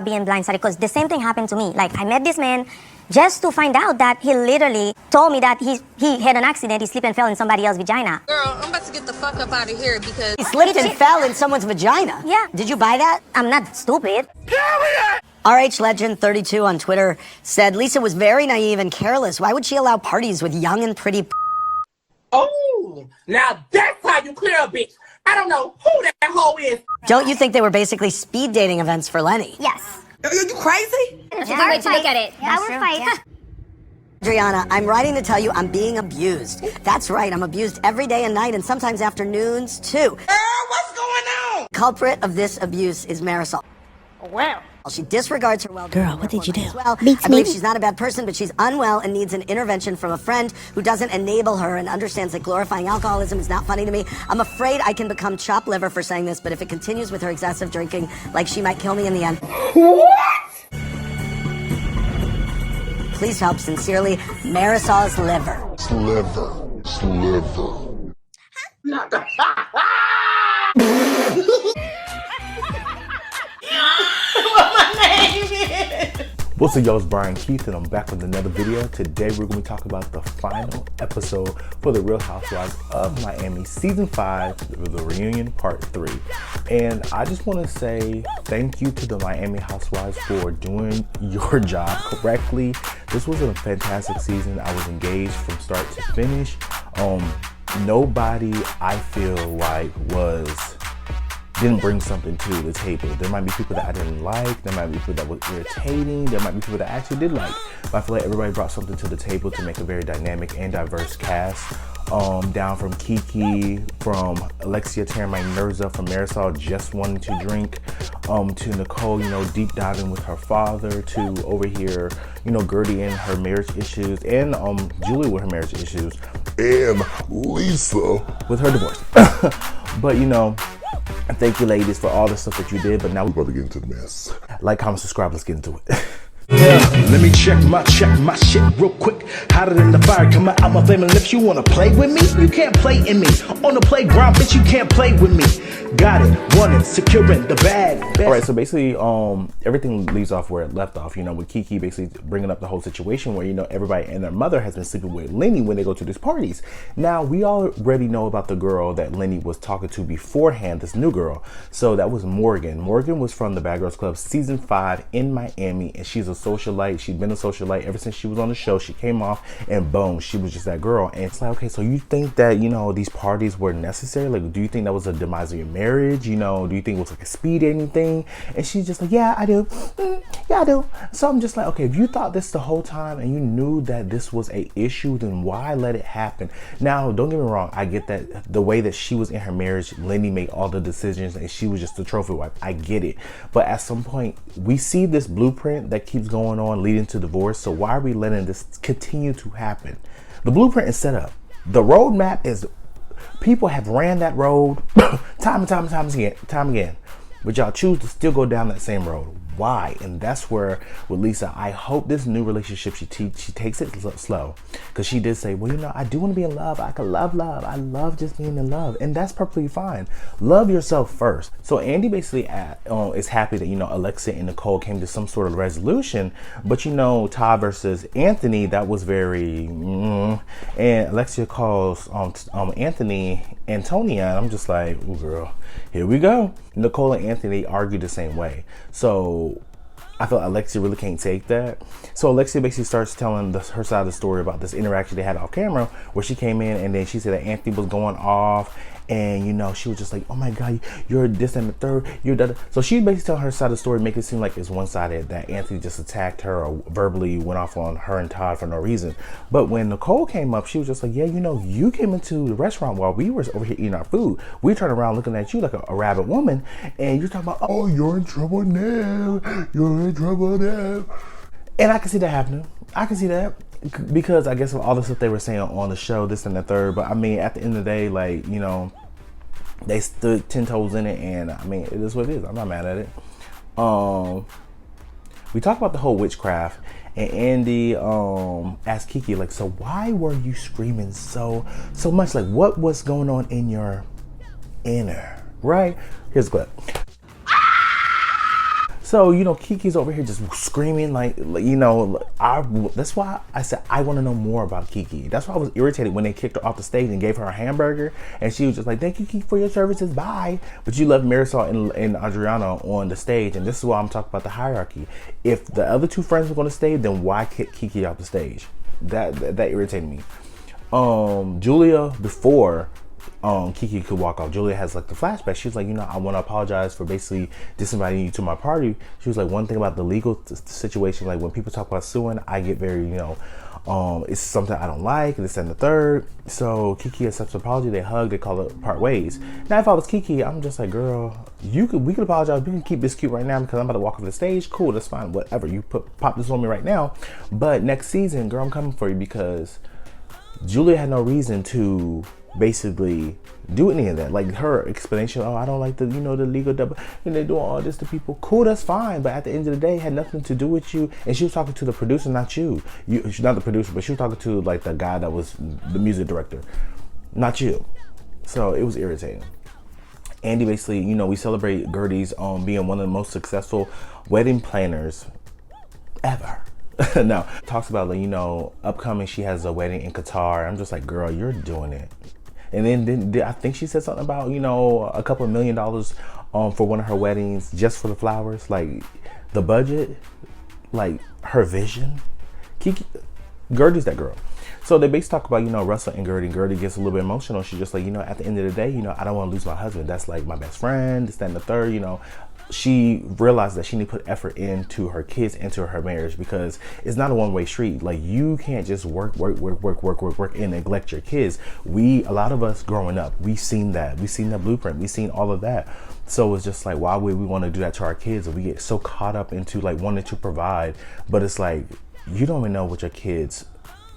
being blindsided, because the same thing happened to me. Like, I met this man just to find out that he literally told me that he had an accident, he slipped and fell in somebody else's vagina. Girl, I'm about to get the fuck up out of here because... He slipped and fell in someone's vagina? Yeah. Did you buy that? I'm not stupid. RH Legend 32 on Twitter said Lisa was very naive and careless. Why would she allow parties with young and pretty... Oh, now that's how you clear a bitch. I don't know who that hoe is. Don't you think they were basically speed dating events for Lenny? Yes. Are you crazy? It's a good way to look at it. That's Our true. fight. Yeah. Adriana, I'm writing to tell you I'm being abused. That's right, I'm abused every day and night and sometimes afternoons too. Girl, what's going on? Culprit of this abuse is Marisol. Wow. She disregards her well-being. Girl, what did you do? Well, Beats I believe me. she's not a bad person, but she's unwell and needs an intervention from a friend who doesn't enable her and understands that glorifying alcoholism is not funny to me. I'm afraid I can become chopped liver for saying this, but if it continues with her excessive drinking, like, she might kill me in the end. What? Please help, sincerely, Marisol's liver. Sliver. Not the... What's up, y'all? It's Brian Keith, and I'm back with another video. Today, we're going to be talking about the final episode for The Real Housewives of Miami Season 5, the reunion part 3. And I just want to say thank you to the Miami Housewives for doing your job correctly. This was a fantastic season. I was engaged from start to finish. Nobody, I feel like, didn't bring something to the table. There might be people that I didn't like, there might be people that were irritating, there might be people that I actually did like, but I feel like everybody brought something to the table to make a very dynamic and diverse cast. Down from Kiki, from Alexia tearing my nerves up, from Marisol just wanting to drink, to Nicole, deep diving with her father, to over here, Gertie and her marriage issues, and Julie with her marriage issues, And Lisa. with her divorce. But thank you, ladies, for all the stuff that you did. But now We're about to get into the mess. like, comment, subscribe. Let's get into it. Yeah, let me check my shit real quick. Hotter than the fire coming out my flaming lips. You wanna play with me? You can't play in me. On the playground, bitch, you can't play with me. Got it, want it, securing the bag. All right, so basically, everything leaves off where it left off. With Kiki basically bringing up the whole situation where everybody and their mother has been sleeping with Lenny when they go to these parties. Now we already know about the girl that Lenny was talking to beforehand, this new girl. So that was Morgan. Morgan was from the Bad Girls Club Season 5 in Miami, and she's a socialite. She's been a socialite ever since she was on the show. She came off and boom, she was just that girl. And it's like, okay, so you think that these parties were necessary? Like, do you think that was a demise of your marriage? Do you think it was like a speed dating thing? And she's just like, yeah, I do. Yeah, I do. So I'm just like, okay, if you thought this the whole time and you knew that this was a issue, then why let it happen? Now, don't get me wrong, I get that the way that she was in her marriage, Lenny made all the decisions and she was just the trophy wife. I get it. But at some point, we see this blueprint that keeps going on leading to divorce. So why are we letting this continue to happen? The blueprint is set up. The roadmap is, people have ran that road time and time again. But y'all choose to still go down that same road. Why? And that's where with Lisa, I hope this new relationship, she takes it slow, because she did say, well, I do want to be in love. I can love. I love just being in love, and that's perfectly fine. Love yourself first. So Andy basically is happy that Alexia and Nicole came to some sort of resolution, but Todd versus Anthony, that was very and Alexia calls Anthony Antonia, and I'm just like, oh girl, here we go. Nicole and Anthony argue the same way. So I feel Alexia really can't take that. So Alexia basically starts telling her side of the story about this interaction they had off camera, where she came in and then she said that Anthony was going off, and she was just like, oh my God, you're this and the third, you're that. So she basically telling her side of the story, make it seem like it's one-sided, that Anthony just attacked her or verbally went off on her and Todd for no reason. But when Nicole came up, she was just like, yeah, you came into the restaurant while we were over here eating our food. We turned around looking at you like a rabid woman, and you're talking about, oh, You're in trouble now. You're in trouble now. and I can see that happening. I can see that, because I guess of all the stuff they were saying on the show, this and the third. But I mean, at the end of the day, like, they stood 10 toes in it, and I mean, it is what it is. I'm not mad at it. We talked about the whole witchcraft, and Andy asked Kiki, like, so why were you screaming so much? Like, what was going on in your inner, right? Here's a clip. So, you know, Kiki's over here just screaming like you know, that's why I said I want to know more about Kiki. That's why I was irritated when they kicked her off the stage and gave her a hamburger, and she was just like, thank you, Kiki, for your services, bye. But you left Marisol and Adriana on the stage, and this is why I'm talking about the hierarchy. If the other two friends were going to stay, then why kick Kiki off the stage? That irritated me. Julia, before Kiki could walk off, Julia has like the flashback. She was like, you know, I want to apologize for basically disinviting you to my party. She was like, one thing about the legal situation, like when people talk about suing, I get very, you know, it's something I don't like, and this and the third. So Kiki accepts an apology. They hug. They call it part ways. Now, if I was Kiki, I'm just like, girl, we could apologize. We can keep this cute right now because I'm about to walk off the stage. Cool, that's fine. Whatever. You pop this on me right now. But next season, girl, I'm coming for you, because Julia had no reason to basically do any of that. Like her explanation, oh, I don't like the, you know, the legal double, and they're doing all this to people. Cool, that's fine. But at the end of the day, it had nothing to do with you. And she was talking to the producer, not you. She's not the producer, but she was talking to like the guy that was the music director, not you. So it was irritating. Andy basically, you know, we celebrate Gertie's being one of the most successful wedding planners ever. Now, talks about, like, you know, upcoming, she has a wedding in Qatar. I'm just like, girl, you're doing it. And then I think she said something about, you know, a couple $1 million for one of her weddings just for the flowers. Like, the budget, like, her vision. Gertie's that girl. So they basically talk about, you know, Russell and Gertie. Gertie gets a little bit emotional. She's just like, you know, at the end of the day, you know, I don't want to lose my husband. That's like my best friend, this, that, and the third, you know. She realized that she need to put effort into her kids, into her marriage, because it's not a one-way street. Like, you can't just work and neglect your kids. A lot of us growing up, we've seen that blueprint, we've seen all of that. So it's just like, why would we want to do that to our kids? And we get so caught up into like wanting to provide, but it's like, you don't even know what your kids'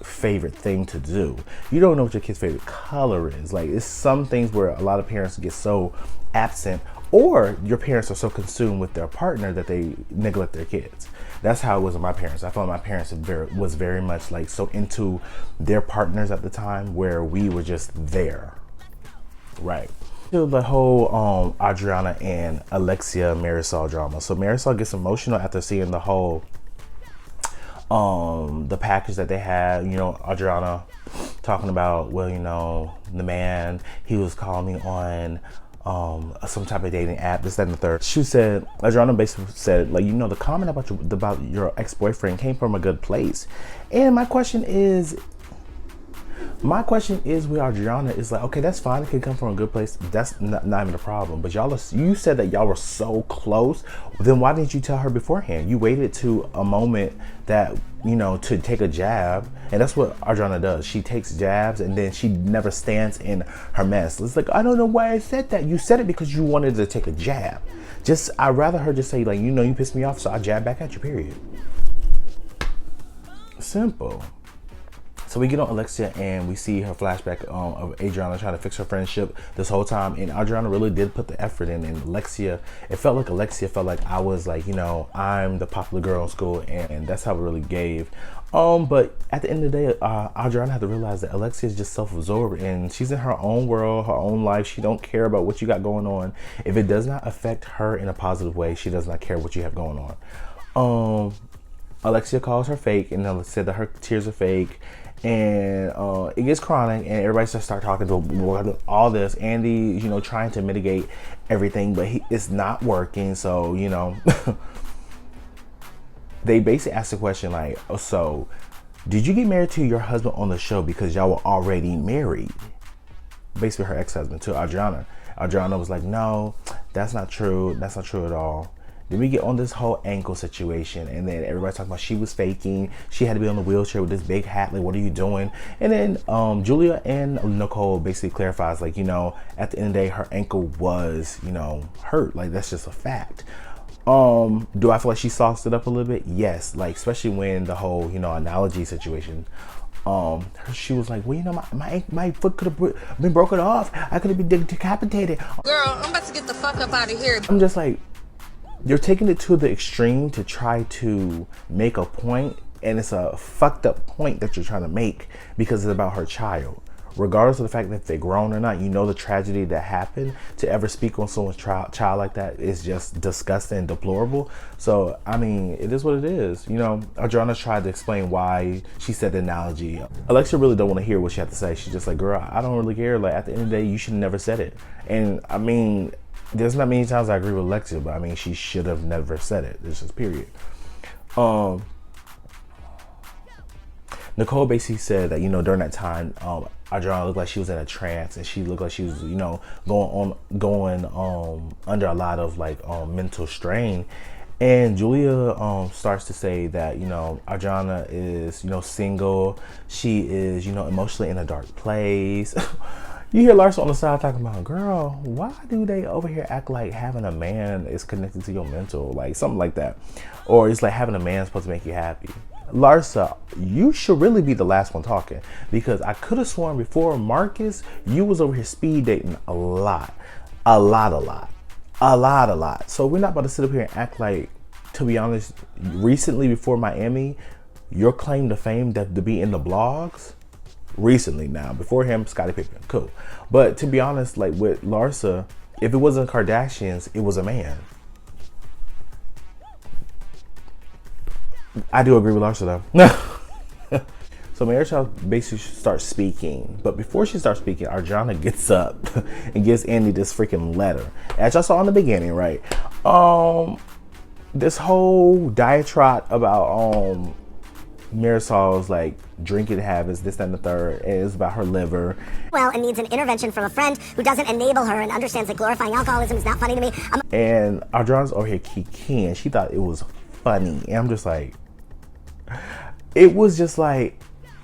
favorite thing to do. You don't know what your kid's favorite color is. Like, it's some things where a lot of parents get so absent, or your parents are so consumed with their partner that they neglect their kids. That's how it was with my parents. I felt my parents was very much like so into their partners at the time, where we were just there, right? The whole Adriana and Alexia Marisol drama. So Marisol gets emotional after seeing the whole the package that they had. You know, Adriana talking about, well, you know, the man, he was calling me on some type of dating app, this, that, and the third. She said, Adriana basically said, like, you know, the comment about your ex-boyfriend came from a good place. And my question is with Adriana is like, okay, that's fine. It can come from a good place. That's not even a problem. But you said that y'all were so close. Then why didn't you tell her beforehand? You waited to a moment that, you know, to take a jab. And that's what Adriana does. She takes jabs and then she never stands in her mess. It's like, I don't know why I said that. You said it because you wanted to take a jab. I'd rather her just say, like, you know, you pissed me off, so I jab back at you, period. Simple. So we get on Alexia and we see her flashback of Adriana trying to fix her friendship this whole time. And Adriana really did put the effort in. And Alexia felt like I was like, you know, I'm the popular girl in school. And that's how it really gave. But at the end of the day, Adriana had to realize that Alexia is just self-absorbed and she's in her own world, her own life. She don't care about what you got going on. If it does not affect her in a positive way, she does not care what you have going on. Alexia calls her fake and said that her tears are fake. And it gets chronic and everybody just start talking to all this. Andy, you know, trying to mitigate everything, but it's not working. So, you know, they basically asked the question like, oh, so did you get married to your husband on the show because y'all were already married? Basically her ex-husband to Adriana. Adriana was like, no, that's not true. That's not true at all. Then we get on this whole ankle situation, and then everybody's talking about she was faking. She had to be on the wheelchair with this big hat. Like, what are you doing? And then Julia and Nicole basically clarifies, like, you know, at the end of the day, her ankle was, you know, hurt. Like, that's just a fact. Do I feel like she sauced it up a little bit? Yes. Like, especially when the whole, you know, analogy situation. She was like, well, you know, my foot could have been broken off. I could have been decapitated. Girl, I'm about to get the fuck up out of here. I'm just like, you're taking it to the extreme to try to make a point, and it's a fucked up point that you're trying to make because it's about her child. regardless of the fact that they're grown or not, you know the tragedy that happened. To ever speak on someone's child like that is just disgusting and deplorable. So, I mean, it is what it is. You know, Adriana tried to explain why she said the analogy. Alexia really don't want to hear what she had to say. She's just like, girl, I don't really care. Like, at the end of the day, you should have never said it. And, I mean, there's not many times I agree with Alexia, but, I mean, she should have never said it. This is period. Nicole basically said that, you know, during that time, Adriana looked like she was in a trance, and she looked like she was, you know, going under a lot of like mental strain. And Julia starts to say that, you know, Adriana is, you know, single. She is, you know, emotionally in a dark place. You hear Larsa on the side talking about, girl, why do they over here act like having a man is connected to your mental, like something like that, or it's like having a man is supposed to make you happy. Larsa, you should really be the last one talking, because I could have sworn before Marcus, you was over here speed dating a lot. So we're not about to sit up here and act like, to be honest, recently before Miami, your claim to fame to be in the blogs, recently now, before him, Scottie Pippen, cool. But to be honest, like with Larsa, if it wasn't Kardashians, it was a man. I do agree with Larsa though. So Mary Child basically starts speaking, but before she starts speaking, Adriana gets up and gives Andy this freaking letter. As y'all saw in the beginning, right? This whole diatribe about Marisol's like drinking habits, this, that, and the third, and it's about her liver. Well, and needs an intervention from a friend who doesn't enable her and understands that glorifying alcoholism is not funny to me. And Adriana's over here kikiing. She thought it was funny, and I'm just like, it was just like,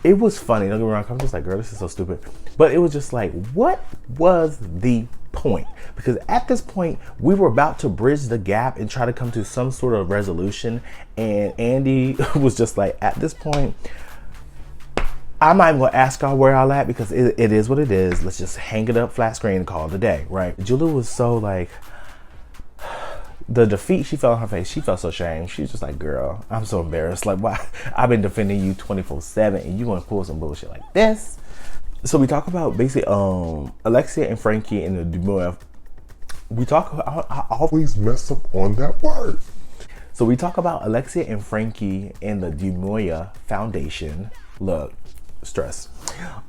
it was funny. Don't get me wrong. I'm just like, girl, this is so stupid. But it was just like, what was the point? Because at this point, we were about to bridge the gap and try to come to some sort of resolution. And Andy was just like, at this point, I'm not even going to ask y'all where y'all at, because it is what it is. Let's just hang it up flat screen and call it a day, right? Julia was so like, the defeat she felt on her face, she felt so ashamed. She was just like, girl, I'm so embarrassed. Like, why? I've been defending you 24/7 and you want to pull some bullshit like this. So we talk about basically Alexia and Frankie and the Dumois. We talk about, I Always mess up on that word. So we talk about Alexia and Frankie and the Dumois Foundation. Look, stress.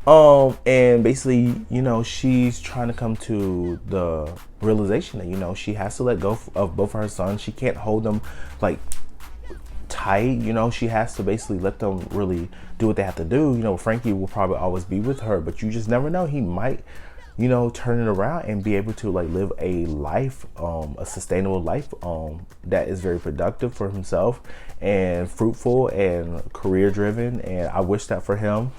And basically, you know, she's trying to come to the realization that, you know, she has to let go of both of her sons. She can't hold them like tight, you know. She has to basically let them really do what they have to do. You know, Frankie will probably always be with her, but you just never know. He might, you know, turn it around and be able to like live a life, a sustainable life that is very productive for himself and fruitful and career driven. And I wish that for him.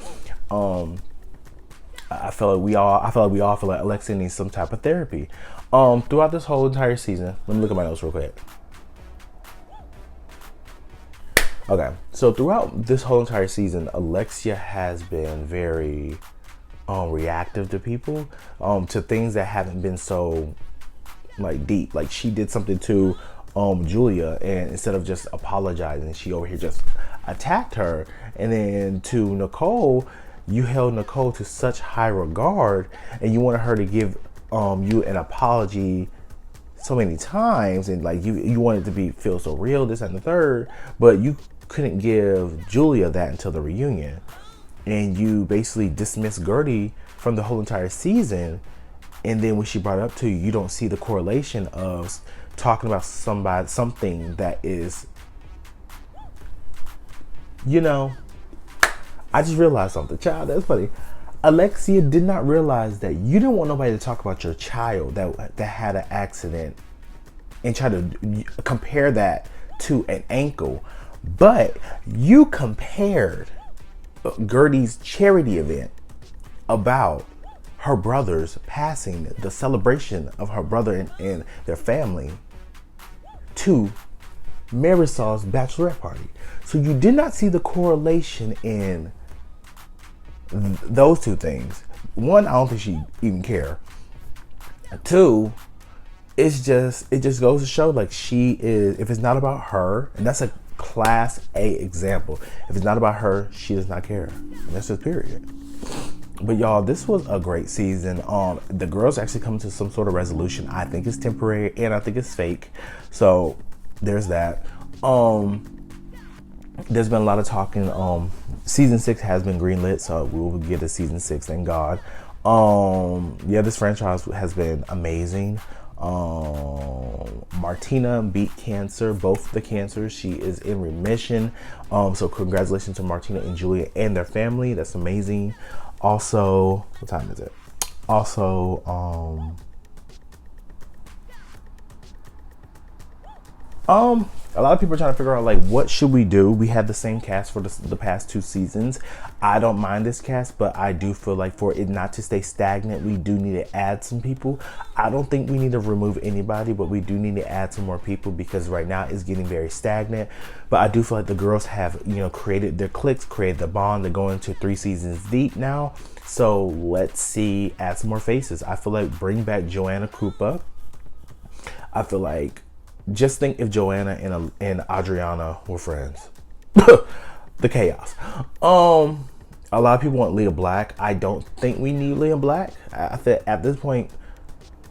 I feel like we all feel like Alexia needs some type of therapy. Throughout this whole entire season, let me look at my notes real quick. Okay, so throughout this whole entire season, Alexia has been very reactive to people, to things that haven't been so like deep. Like she did something to Julia, and instead of just apologizing, she over here just attacked her. And then to Nicole, you held Nicole to such high regard, and you wanted her to give you an apology so many times, and like you wanted to feel so real, this and the third, but you couldn't give Julia that until the reunion. And you basically dismissed Gertie from the whole entire season. And then when she brought it up to you, you don't see the correlation of talking about something that is, you know, I just realized something. Child, that's funny. Alexia did not realize that you didn't want nobody to talk about your child that had an accident and try to compare that to an ankle. But you compared Gertie's charity event about her brother's passing, the celebration of her brother and their family, to Marisol's bachelorette party. So you did not see the correlation in those two things. One, I don't think she even care. Two, it just goes to show, like, she is, if it's not about her, and that's a class A example. If it's not about her, she does not care. And that's just period. But y'all, this was a great season. The girls actually come to some sort of resolution. I think it's temporary and I think it's fake. So there's that. There's been a lot of talking. Season 6 has been greenlit, so we will get a season 6, thank God. Yeah, this franchise has been amazing. Martina beat cancer, both the cancers. She is in remission. So congratulations to Martina and Julia and their family. That's amazing. Also, what time is it? Also, a lot of people are trying to figure out, like, what should we do? We had the same cast for the past 2 seasons. I don't mind this cast, but I do feel like for it not to stay stagnant, we do need to add some people. I don't think we need to remove anybody, but we do need to add some more people because right now it's getting very stagnant. But I do feel like the girls have, you know, created their cliques, created the bond. They're going to 3 seasons deep now. So let's see, add some more faces. I feel like bring back Joanna Krupa. I feel like, just think if Joanna and Adriana were friends. The chaos. A lot of people want Leah Black. I don't think we need Leah Black. I think at this point,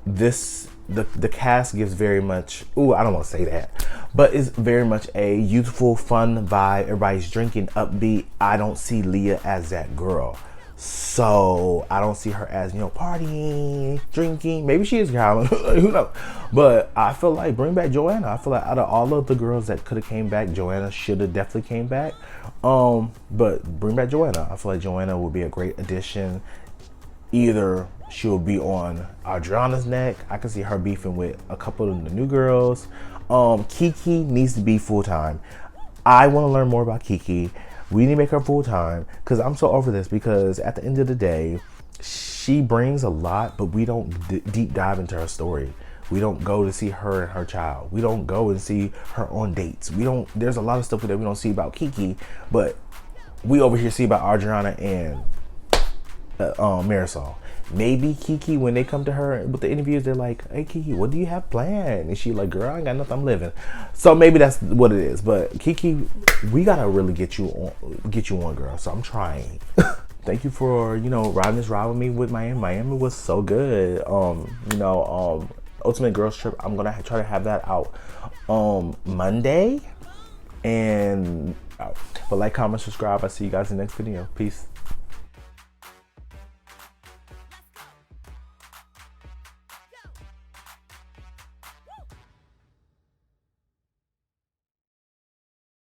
the cast gives very much, I don't want to say that, but it's very much a youthful, fun vibe. Everybody's drinking, upbeat. I don't see Leah as that girl. So I don't see her as, you know, partying, drinking. Maybe she is, who knows? But I feel like bring back Joanna. I feel like out of all of the girls that could have came back, Joanna should have definitely came back. But bring back Joanna. I feel like Joanna would be a great addition. Either she'll be on Adriana's neck. I can see her beefing with a couple of the new girls. Kiki needs to be full time. I want to learn more about Kiki. We need to make her full time because I'm so over this, because at the end of the day, she brings a lot, but we don't deep dive into her story. We don't go to see her and her child. We don't go and see her on dates. There's a lot of stuff that we don't see about Kiki, but we over here see about Adriana and Marisol. Maybe Kiki, when they come to her with the interviews, they're like, hey Kiki, what do you have planned? And she like, girl, I ain't got nothing, I'm living. So maybe that's what it is. But Kiki, we gotta really get you on, girl. So I'm trying. Thank you for, you know, riding this ride with me with Miami. Miami was so good. Ultimate Girls Trip, I'm gonna try to have that out Monday. And but like, comment, subscribe. I see you guys in the next video. Peace.